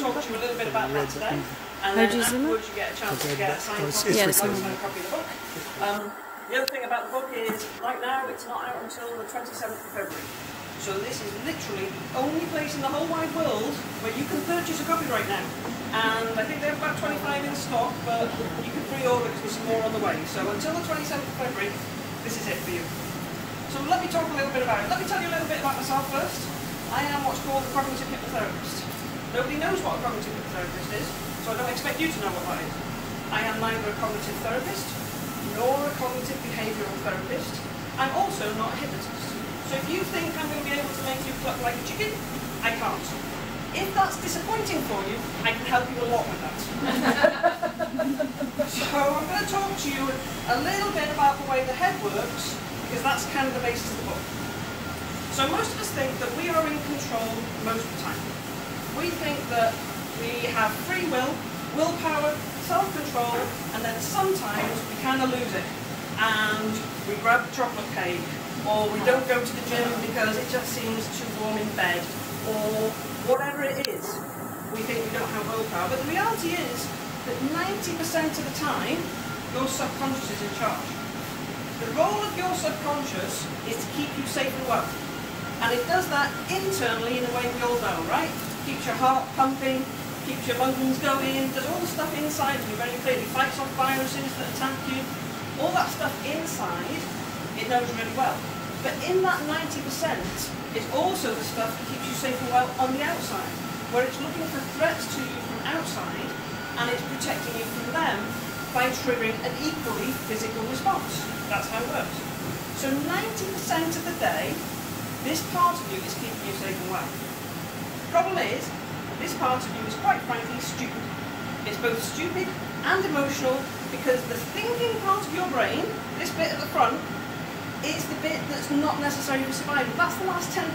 talk to you a little bit about that today. And then afterwards you get a chance to get a signed copy, copy of the book. The other thing about the book is, right now, it's not out until the 27th of February. So this is literally the only place in the whole wide world where you can purchase a copy right now. And I think they have about 25 in stock, but you can pre-order because there's some more on the way. So until the 27th of February, this is it for you. So let me talk a little bit about it. Let me tell you a little bit about myself first. I am what's called a cognitive hypnotherapist. Nobody knows what a cognitive hypnotherapist is, so I don't expect you to know what that is. I am neither a cognitive therapist, nor a cognitive behavioural therapist. I'm also not a hypnotist. So if you think I'm going to be able to make you cluck like a chicken, I can't. If that's disappointing for you, I can help you a lot with that. So I'm going to talk to you a little bit about the way the head works, because that's kind of the basis of the book. So most of us think that we are in control most of the time. We think that we have free will, willpower, self-control, and then sometimes we kind of lose it. And we grab the chocolate cake, or we don't go to the gym because it just seems too warm in bed, or whatever it is. We think we don't have willpower. But the reality is that 90% of the time, your subconscious is in charge. The role of your subconscious is to keep you safe and well. And it does that internally in a way we all know, right? Keeps your heart pumping, keeps your lungs going, does all the stuff inside of you very clearly, fights off viruses that attack you. All that stuff inside, it knows really well. But in that 90% is also the stuff that keeps you safe and well on the outside, where it's looking for threats to you from outside, and it's protecting you from them by triggering an equally physical response. That's how it works. So 90% of the day, this part of you is keeping you safe and well. The problem is, this part of you is quite frankly stupid. It's both stupid and emotional because the thinking part of your brain, this bit at the front, is the bit that's not necessary for survival. That's the last 10%.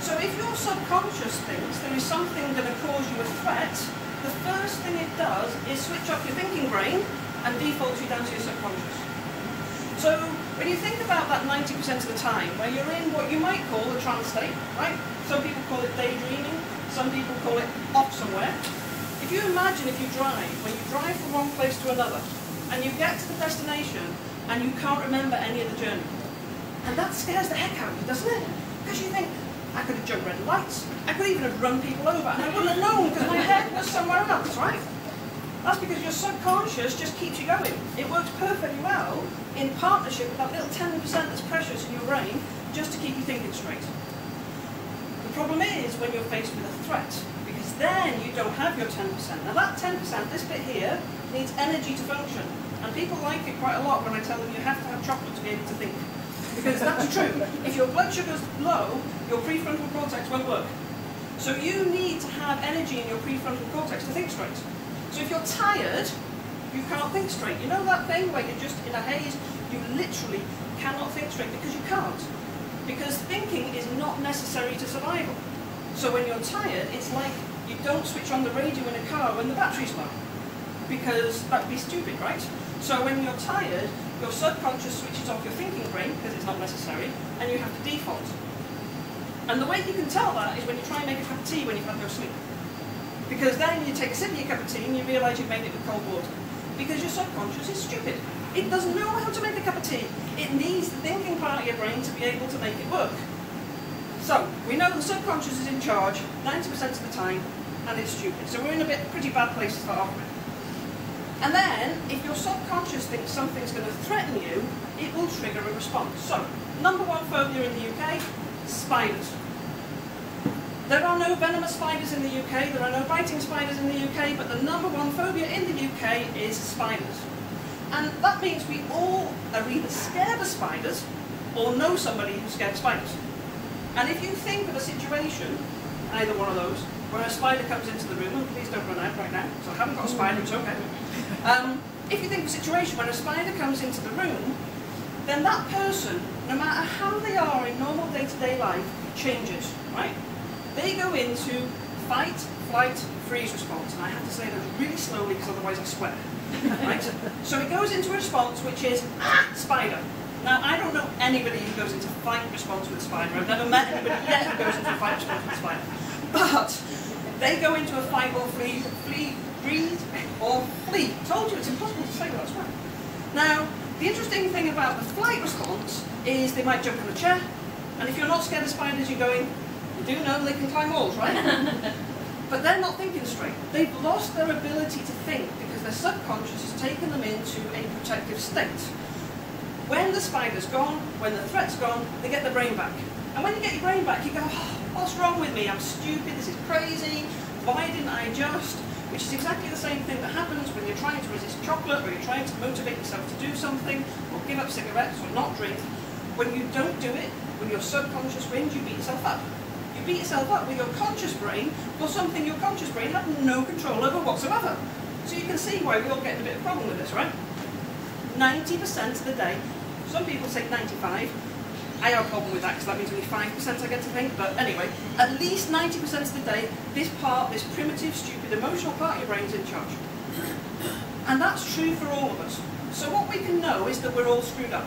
So if your subconscious thinks there is something going to cause you a threat, the first thing it does is switch off your thinking brain and defaults you down to your subconscious. So when you think about that 90% of the time where you're in what you might call a trance state, right? Some people call it daydreaming, some people call it off somewhere. If you imagine if you drive, when you drive from one place to another, and you get to the destination and you can't remember any of the journey, and that scares the heck out of you, doesn't it? Because you think, I could have jumped red lights, I could even have run people over, and I wouldn't have known because my head was somewhere else, right? That's because your subconscious just keeps you going. It works perfectly well in partnership with that little 10% that's precious in your brain just to keep you thinking straight. The problem is when you're faced with a threat, because then you don't have your 10%. Now that 10%, this bit here, needs energy to function. And people like it quite a lot when I tell them you have to have chocolate to be able to think. Because that's true. If your blood sugar's low, your prefrontal cortex won't work. So you need to have energy in your prefrontal cortex to think straight. So if you're tired, you can't think straight. You know that thing where you're just in a haze? You literally cannot think straight because you can't. Because thinking is not necessary to survival. So when you're tired, it's like you don't switch on the radio in a car when the battery's low. Because that'd be stupid, right? So when you're tired, your subconscious switches off your thinking brain because it's not necessary, and you have to default. And the way you can tell that is when you try and make a cup of tea when you've had no sleep. Because then you take a sip of your cup of tea and you realise you've made it with cold water. Because your subconscious is stupid. It doesn't know how to make a cup of tea. It needs the thinking part of your brain to be able to make it work. So, we know the subconscious is in charge 90% of the time, and it's stupid. So we're in a pretty bad place to start off with. And then, if your subconscious thinks something's going to threaten you, it will trigger a response. So, number one phobia in the UK, spiders. There are no venomous spiders in the UK, there are no biting spiders in the UK, but the number one phobia in the UK is spiders. And that means we all are either scared of spiders or know somebody who's scared of spiders. And if you think of a situation, either one of those, where a spider comes into the room, and please don't run out right now, so I haven't got a spider, it's okay. If you think of a situation where a spider comes into the room, then that person, no matter how they are in normal day-to-day life, changes, right? They go into fight, flight, freeze response, and I have to say those really slowly because otherwise I swear. Right? So it goes into a response which is, spider. Now, I don't know anybody who goes into fight response with a spider. I've never met anybody yet who goes into a fight response with a spider. But They go into a fight or freeze or flee. Told you, it's impossible to say that as well. Now, the interesting thing about the flight response is they might jump on a chair, and if you're not scared of spiders, you're going, you do know they can climb walls, right? But they're not thinking straight. They've lost their ability to think because their subconscious has taken them into a protective state. When the spider's gone, when the threat's gone, they get their brain back. And when you get your brain back, you go, oh, what's wrong with me? I'm stupid, this is crazy, why didn't I adjust? Which is exactly the same thing that happens when you're trying to resist chocolate, or you're trying to motivate yourself to do something, or give up cigarettes, or not drink. When you don't do it, when your subconscious wins, you beat yourself up. You beat yourself up with your conscious brain for something your conscious brain had no control over whatsoever. So you can see why we all get in a bit of a problem with this, right? 90% of the day, some people say 95%, I have a problem with that because that means only 5% I get to think, but anyway, at least 90% of the day, this primitive, stupid, emotional part of your brain's in charge. And that's true for all of us. So what we can know is that we're all screwed up.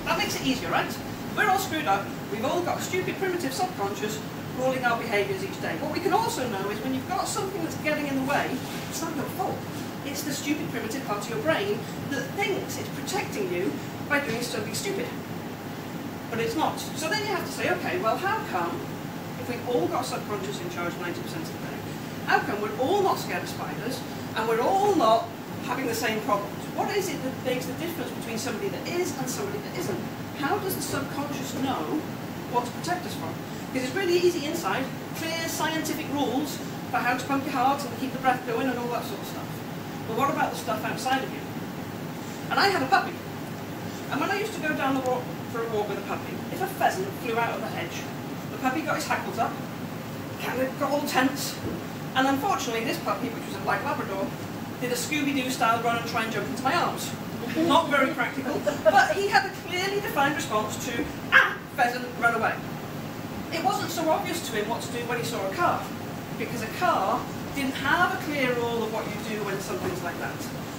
That makes it easier, right? We're all screwed up, we've all got a stupid, primitive subconscious ruling our behaviours each day. What we can also know is when you've got something that's getting in the way, it's not your fault. It's the stupid, primitive part of your brain that thinks it's protecting you by doing something stupid. But it's not. So then you have to say, okay, well, how come, if we've all got subconscious in charge 90% of the day, how come we're all not scared of spiders, and we're all not having the same problems? What is it that makes the difference between somebody that is and somebody that isn't? How does the subconscious know what to protect us from? Because it's really easy inside, clear scientific rules for how to pump your heart and keep the breath going and all that sort of stuff. But what about the stuff outside of you? And I had a puppy. And when I used to go down the walk for a walk with a puppy, if a pheasant flew out of the hedge, the puppy got his hackles up, kind of got all tense, and unfortunately this puppy, which was a black Labrador, did a Scooby-Doo style run and try and jump into my arms. Not very practical, but he had a clearly defined response to, pheasant, run away. It wasn't so obvious to him what to do when he saw a car, because a car didn't have a clear rule of what you do when something's like that.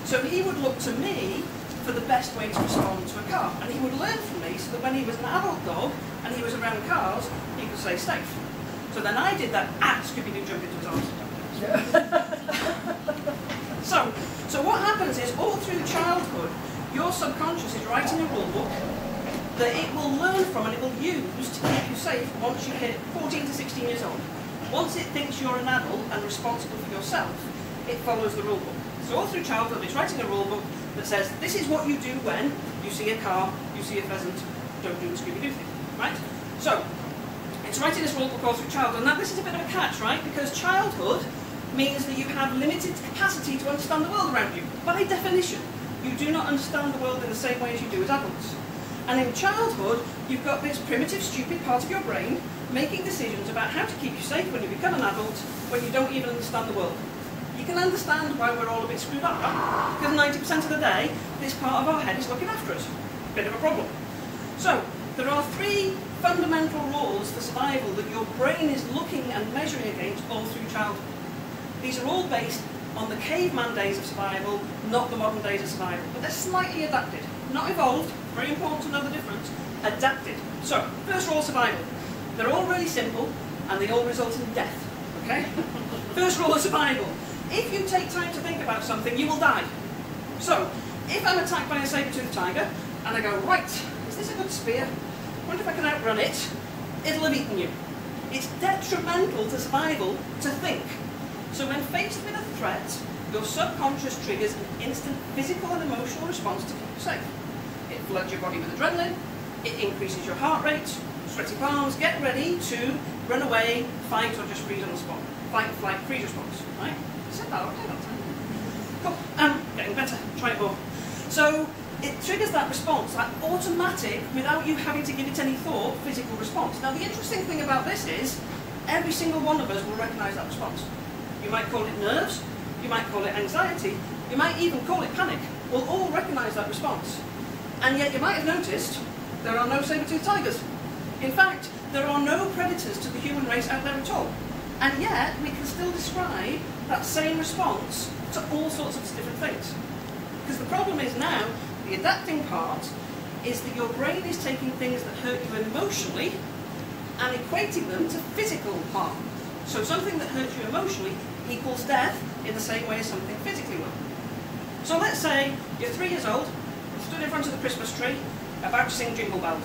So he would look to me for the best way to respond to a car, and he would learn from me so that when he was an adult dog and he was around cars, he could stay safe. So then I did that, Scooby-Doo jump into his arms. So what happens is, all through childhood, your subconscious is writing a rule book that it will learn from and it will use to keep you safe once you hit 14 to 16 years old. Once it thinks you're an adult and responsible for yourself, it follows the rule book. So all through childhood, it's writing a rule book that says, this is what you do when you see a car, you see a pheasant, don't do the Scooby-Doo thing, right? So, it's writing this rule book all through childhood. Now this is a bit of a catch, right? Because childhood means that you have limited capacity to understand the world around you. By definition, you do not understand the world in the same way as you do as adults. And in childhood, you've got this primitive, stupid part of your brain making decisions about how to keep you safe when you become an adult, when you don't even understand the world. You can understand why we're all a bit screwed up, right? Because 90% of the day, this part of our head is looking after us. Bit of a problem. So, there are 3 fundamental rules for survival that your brain is looking and measuring against all through childhood. These are all based on the caveman days of survival, not the modern days of survival. But they're slightly adapted. Not evolved, very important to know the difference, adapted. So, first rule of survival. They're all really simple, and they all result in death. Okay? First rule of survival. If you take time to think about something, you will die. So, if I'm attacked by a saber-toothed tiger, and I go, right, is this a good spear? I wonder if I can outrun it. It'll have eaten you. It's detrimental to survival to think. So when faced with a threat, your subconscious triggers an instant physical and emotional response to keep you safe. It floods your body with adrenaline, it increases your heart rate, sweaty palms, get ready to run away, fight, or just freeze on the spot. Fight, flight, freeze response, right? I said that okay that time. Cool, getting better, try it more. So it triggers that response, that automatic, without you having to give it any thought, physical response. Now the interesting thing about this is, every single one of us will recognise that response. You might call it nerves, you might call it anxiety, you might even call it panic. We'll all recognise that response. And yet you might have noticed there are no saber-toothed tigers. In fact, there are no predators to the human race out there at all. And yet we can still describe that same response to all sorts of different things. Because the problem is now, the adapting part is that your brain is taking things that hurt you emotionally and equating them to physical harm. So something that hurts you emotionally equals death in the same way as something physically will. So let's say you're 3 years old, stood in front of the Christmas tree, about to sing Jingle Bells.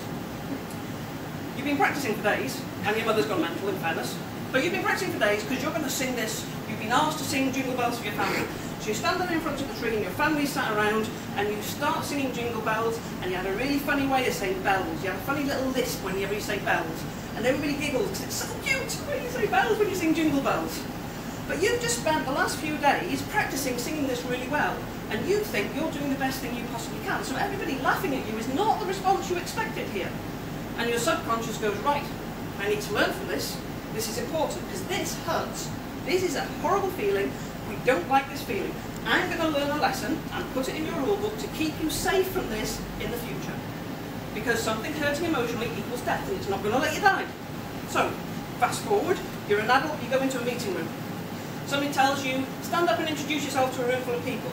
You've been practicing for days, and your mother's gone mental in fairness, but you've been practicing for days because you're going to sing this. You've been asked to sing Jingle Bells for your family. So you stand there in front of the tree and your family sat around and you start singing Jingle Bells, and you had a really funny way of saying bells. You had a funny little lisp whenever you say bells. And everybody giggles because it's so cute when you say bells when you sing Jingle Bells. But you've just spent the last few days practicing singing this really well, and you think you're doing the best thing you possibly can. So everybody laughing at you is not the response you expected here. And your subconscious goes, right, I need to learn from this. This is important because this hurts. This is a horrible feeling. We don't like this feeling. I'm going to learn a lesson and put it in your rule book to keep you safe from this in the future. Because something hurting emotionally equals death, and it's not going to let you die. So, fast forward, you're an adult, you go into a meeting room. Somebody tells you, stand up and introduce yourself to a room full of people.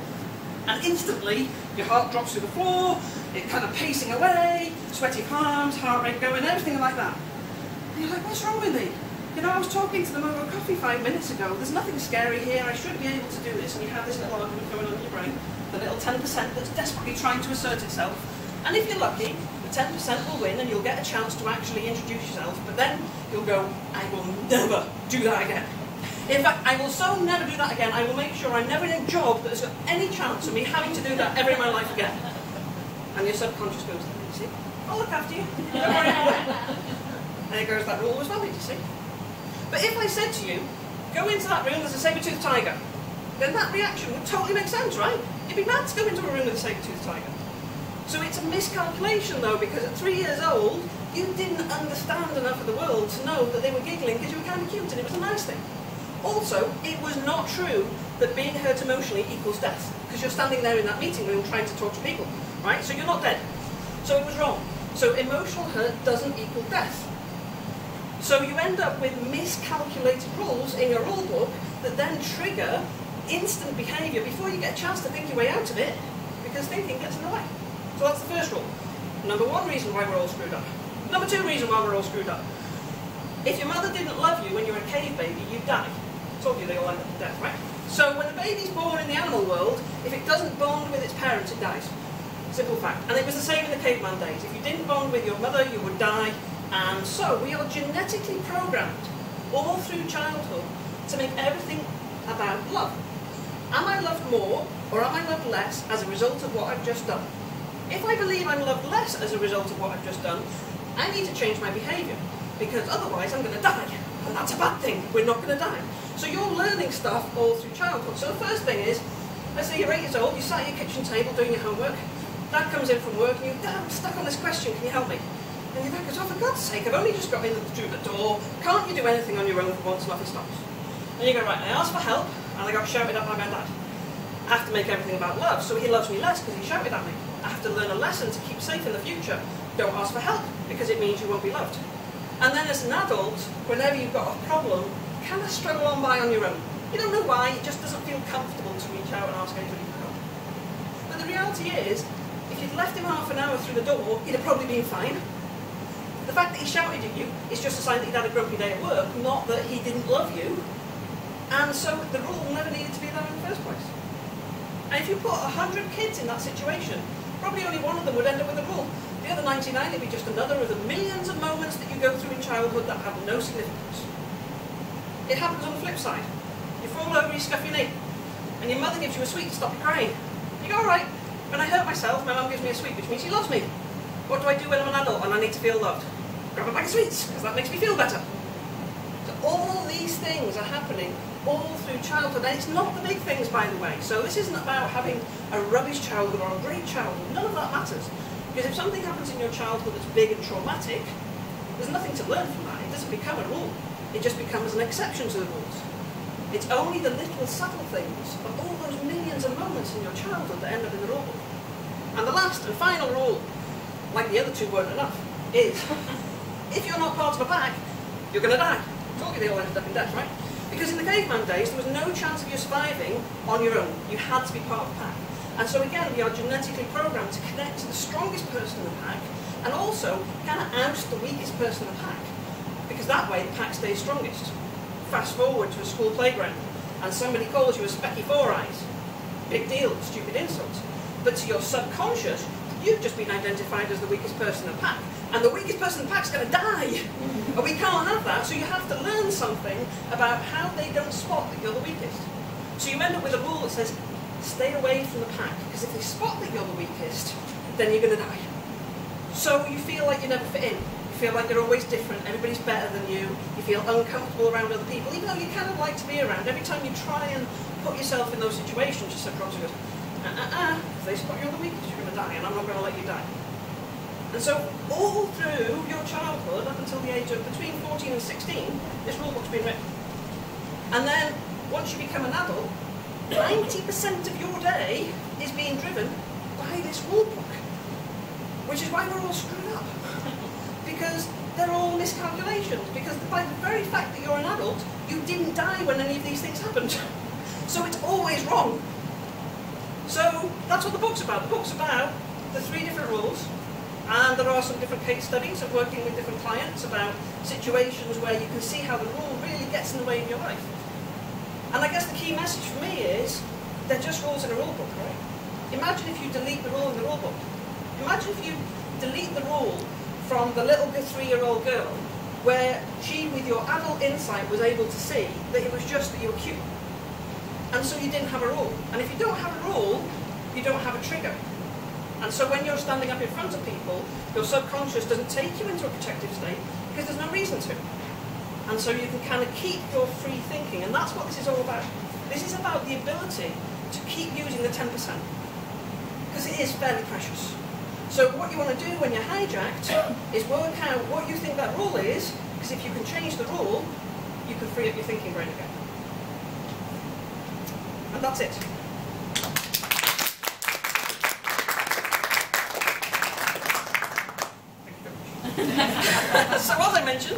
And instantly, your heart drops to the floor, it's kind of pacing away, sweaty palms, heart rate going, everything like that. And you're like, what's wrong with me? You know, I was talking to them over a coffee 5 minutes ago, there's nothing scary here, I should be able to do this, and you have this little argument going on in your brain, the little 10% that's desperately trying to assert itself. And if you're lucky, the 10% will win and you'll get a chance to actually introduce yourself, but then you'll go, I will never do that again. In fact, I will so never do that again, I will make sure I'm never in a job that has got any chance of me having to do that ever in my life again. And your subconscious goes, you see, I'll look after you, don't worry about it. And it goes, that rule was valid, you see. But if I said to you, go into that room, there's a saber-toothed tiger, then that reaction would totally make sense, right? You'd be mad to go into a room with a saber-toothed tiger. So it's a miscalculation though, because at 3 years old, you didn't understand enough of the world to know that they were giggling because you were kind of cute and it was a nice thing. Also, it was not true that being hurt emotionally equals death, because you're standing there in that meeting room trying to talk to people, right? So you're not dead. So it was wrong. So emotional hurt doesn't equal death. So you end up with miscalculated rules in your rule book that then trigger instant behaviour before you get a chance to think your way out of it, because thinking gets in the way. So that's the first rule. Number 1 reason why we're all screwed up. Number 2 reason why we're all screwed up. If your mother didn't love you when you were a cave baby, you'd die. I told you they all end up in death, right? So when the baby's born in the animal world, if it doesn't bond with its parents, it dies. Simple fact. And it was the same in the caveman days. If you didn't bond with your mother, you would die. And so we are genetically programmed all through childhood to make everything about love. Am I loved more or am I loved less as a result of what I've just done? If I believe I'm loved less as a result of what I've just done, I need to change my behaviour, because otherwise I'm going to die. And that's a bad thing. We're not going to die. So you're learning stuff all through childhood. So the first thing is, let's say you're 8 years old, you sat at your kitchen table doing your homework, Dad comes in from work and you, Dad, I'm stuck on this question, can you help me? And your dad goes, oh, for God's sake, I've only just got in through the door, can't you do anything on your own for once? And off he stops. And you go, right, I asked for help and I got shouted at by my dad. I have to make everything about love, so he loves me less because he shouted at me. I have to learn a lesson to keep safe in the future. Don't ask for help, because it means you won't be loved. And then as an adult, whenever you've got a problem, you kind of struggle on by on your own. You don't know why, it just doesn't feel comfortable to reach out and ask anybody for help. But the reality is, if you'd left him half an hour through the door, he'd have probably been fine. The fact that he shouted at you is just a sign that he'd had a grumpy day at work, not that he didn't love you. And so the rule never needed to be there in the first place. And if you put 100 kids in that situation, probably only one of them would end up with a rule. The other 99 would be just another of the millions of moments that you go through in childhood that have no significance. It happens on the flip side. You fall over, you scuff your knee, and your mother gives you a sweet to stop you crying. You go, all right, when I hurt myself, my mum gives me a sweet, which means she loves me. What do I do when I'm an adult and I need to feel loved? Grab a bag of sweets, because that makes me feel better. So all these things are happening all through childhood, and it's not the big things, by the way. So this isn't about having a rubbish childhood or a great childhood. None of that matters. Because if something happens in your childhood that's big and traumatic, there's nothing to learn from that. It doesn't become a rule. It just becomes an exception to the rules. It's only the little subtle things of all those millions of moments in your childhood that end up in the rule book. And the last and final rule, like the other two weren't enough, is if you're not part of a pack, you're going to die. I told you they all ended up in death, right? Because in the caveman days, there was no chance of you surviving on your own. You had to be part of a pack. And so again, we are genetically programmed to connect to the strongest person in the pack, and also kind of oust the weakest person in the pack. Because that way, the pack stays strongest. fast forward to a school playground and somebody calls you a specky four eyes. Big deal, stupid insult. But to your subconscious, you've just been identified as the weakest person in the pack. And the weakest person in the pack's going to die. And we can't have that, so you have to learn something about how they don't spot that you're the weakest. So you end up with a rule that says, stay away from the pack, because if they spot that you're the weakest, then you're going to die. So you feel like you never fit in. You feel like you're always different, everybody's better than you, you feel uncomfortable around other people, even though you kind of like to be around. Every time you try and put yourself in those situations, your subconscious goes, if they spot you're the weakest, you're going to die, and I'm not going to let you die. And so all through your childhood, up until the age of between 14 and 16, this rule book's been written. And then, once you become an adult, 90% of your day is being driven by this rule book. Which is why we're all screwed up. Because they're all miscalculations. Because by the very fact that you're an adult, you didn't die when any of these things happened. So it's always wrong. So that's what the book's about. The book's about the 3 different rules. And there are some different case studies of working with different clients about situations where you can see how the rule really gets in the way of your life. And I guess the key message for me is, they're just rules in a rule book, right? Imagine if you delete the rule in the rule book. Imagine if you delete the rule from the little 3-year-old girl, where she, with your adult insight, was able to see that it was just that you were cute. And so you didn't have a rule. And if you don't have a rule, you don't have a trigger. And so when you're standing up in front of people, your subconscious doesn't take you into a protective state, because there's no reason to. And so you can kind of keep your free thinking, and that's what this is all about. This is about the ability to keep using the 10%, because it is fairly precious. So what you want to do when you're hijacked is work out what you think that rule is, because if you can change the rule, you can free up your thinking brain again. And that's it. So as I mentioned,